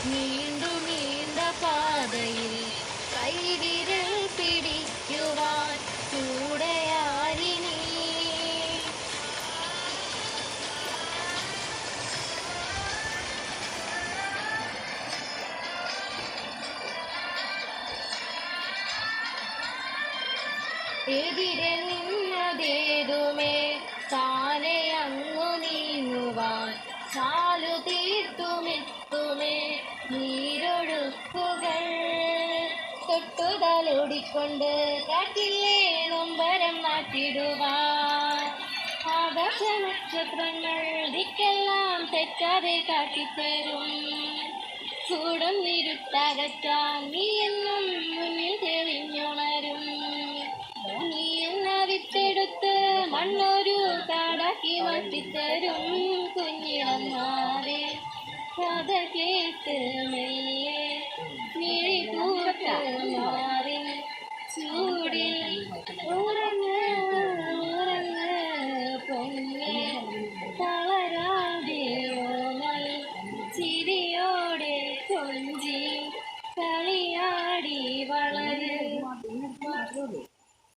നീണ്ടു നീണ്ട പാതയിൽ കൈവിരൽ പിടിക്കുവാൻ കൂടെയാരിനി. എതിരെ നിന്നതേതുമേ താനെ അങ്ങു നീങ്ങുവാൻ ചാലു തീർത്തുമെത്തുമേ നീരൊഴുക്കുകൾ. തൊട്ടുതലോടിക്കൊണ്ട് കാറ്റില്ലേ നൊമ്പരം മാറ്റിടുവാൻ ആകാശ നക്ഷത്രങ്ങൾ ദിക്കെല്ലാം തെറ്റാതെ കാട്ടിത്തരും. ചൂടൊന്നിരുട്ടകറ്റാൻ നീ എന്നും മുന്നിൽ തെളിഞ്ഞുണരും. നീ എന്ന വിത്തെടുത്ത് മണ്ണൊരു കാടാക്കി മാറ്റിത്തരും. കുഞ്ഞിടന്നാരെ കഥ കേട്ട് മെല്ലെ മിഴി പൂർത്ത